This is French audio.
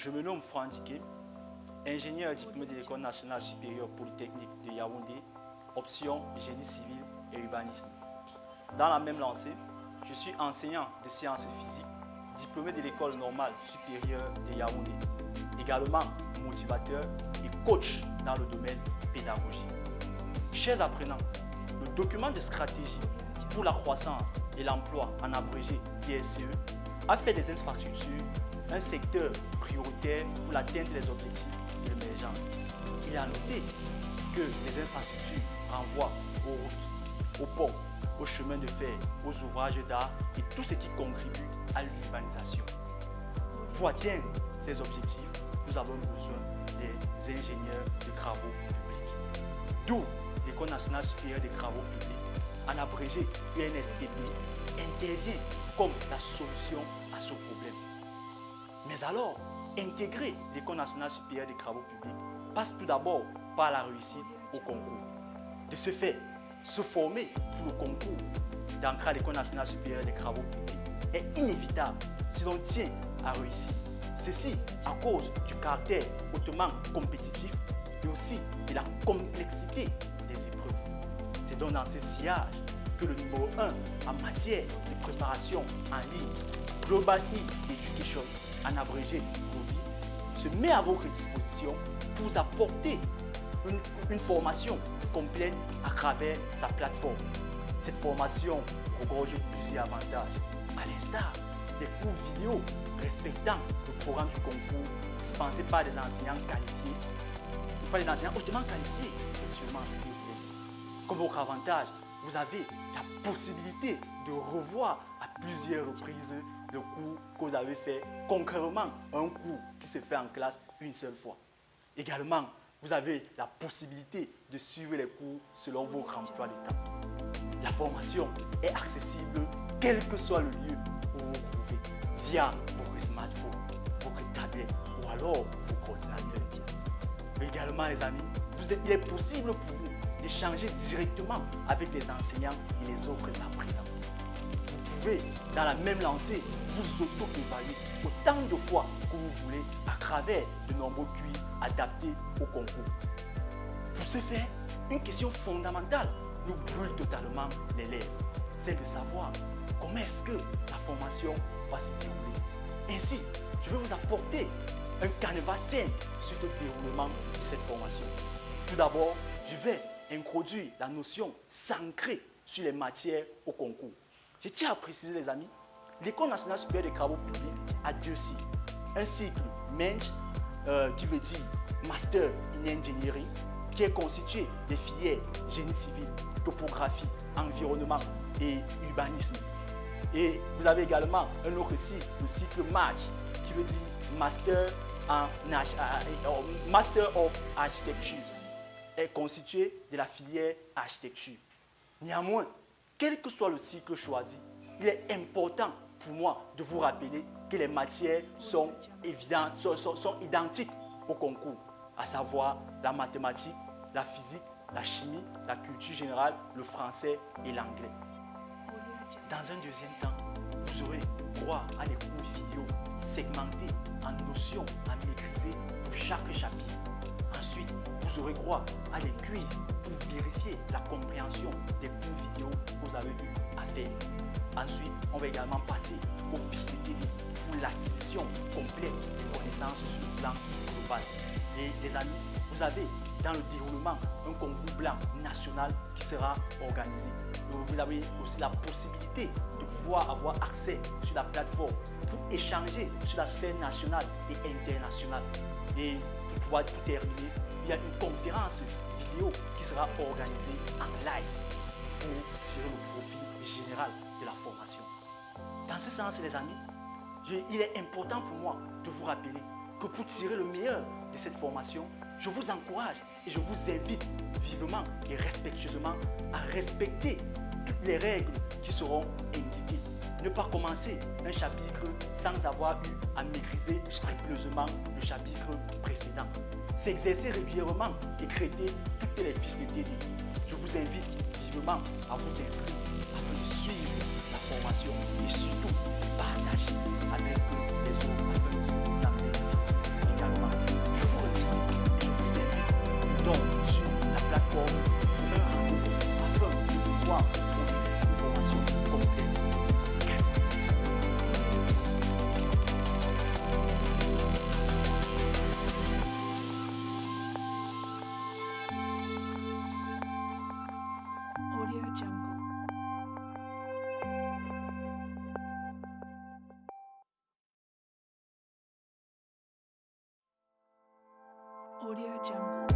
Je me nomme Franck Diké, ingénieur diplômé de l'École nationale supérieure polytechnique de Yaoundé, option génie civil et urbanisme. Dans la même lancée, je suis enseignant de sciences physiques, diplômé de l'École normale supérieure de Yaoundé, également motivateur et coach dans le domaine pédagogique. Chers apprenants, le document de stratégie pour la croissance et l'emploi, en abrégé DSCE, a fait des infrastructures un secteur prioritaire pour l'atteinte des objectifs de l'émergence. Il a noté que les infrastructures renvoient aux routes, aux ponts, aux chemins de fer, aux ouvrages d'art et tout ce qui contribue à l'urbanisation. Pour atteindre ces objectifs, nous avons besoin des ingénieurs de travaux publics. D'où l'École nationale supérieure des travaux publics, en abrégé UNSTP, intervient comme la solution à ce problème. Mais alors, intégrer l'École nationale supérieure des travaux publics passe tout d'abord par la réussite au concours. De ce fait, se former pour le concours d'entrée à l'École nationale supérieure des travaux publics est inévitable si l'on tient à réussir. Ceci à cause du caractère hautement compétitif et aussi de la complexité des épreuves. C'est donc dans ce sillage que le numéro 1 en matière de préparation en ligne, Global e-Education, en abrégé GOBI, se met à votre disposition pour vous apporter une formation complète à travers sa plateforme. Cette formation regorge plusieurs avantages, à l'instar des cours vidéo respectant le programme du concours dispensé par des enseignants qualifiés, et par des enseignants hautement qualifiés, effectivement, ce que je voulais dire. Comme autre avantage, vous avez la possibilité de revoir à plusieurs reprises le cours que vous avez fait, concrètement un cours qui se fait en classe une seule fois. Également, vous avez la possibilité de suivre les cours selon votre emploi de temps. La formation est accessible quel que soit le lieu où vous vous trouvez, via votre smartphone, votre tablette ou alors votre ordinateur. Mais également, les amis, il est possible pour vous d'échanger directement avec les enseignants et les autres apprenants. Vous pouvez, dans la même lancée, vous auto-évaluer autant de fois que vous voulez à travers de nombreux quiz adaptés au concours. Pour ce faire, une question fondamentale nous brûle totalement les lèvres, celle de savoir comment est-ce que la formation va se dérouler. Ainsi, je vais vous apporter un canevas sain sur le déroulement de cette formation. Tout d'abord, je vais introduire la notion s'ancrer sur les matières au concours. Je tiens à préciser, les amis, l'École nationale supérieure des travaux publics a deux cycles. Un cycle MENG, qui veut dire Master in Engineering, qui est constitué des filières génie civil, topographie, environnement et urbanisme. Et vous avez également un autre cycle, le cycle MATCH, qui veut dire Master of Architecture, est constitué de la filière architecture. Néanmoins, quel que soit le cycle choisi, il est important pour moi de vous rappeler que les matières sont évidentes, sont identiques au concours, à savoir la mathématique, la physique, la chimie, la culture générale, le français et l'anglais. Dans un deuxième temps, vous aurez droit à des cours vidéo segmentés en notions à maîtriser pour chaque chapitre. Ensuite, vous aurez droit à des quiz pour vérifier la compréhension des cours vidéo que vous avez eu à faire. Ensuite, on va également passer aux fiches de TD pour l'acquisition complète des connaissances sur le plan global. Et les amis, vous avez dans le déroulement un concours blanc national qui sera organisé. Vous avez aussi la possibilité de pouvoir avoir accès sur la plateforme pour échanger sur la sphère nationale et internationale. Et pour terminer, il y a une conférence vidéo qui sera organisée en live pour tirer le profit général de la formation. Dans ce sens, les amis, il est important pour moi de vous rappeler que pour tirer le meilleur de cette formation, je vous encourage et je vous invite vivement et respectueusement à respecter toutes les règles qui seront indiquées. Ne pas commencer un chapitre sans avoir eu à maîtriser scrupuleusement le chapitre précédent. S'exercer régulièrement et traiter toutes les fiches de TD. Je vous invite vivement à vous inscrire afin de suivre la formation et surtout de partager avec les autres afin qu'ils en bénéficient. pas produit une formation complète. Audio Jungle. Audio Jungle.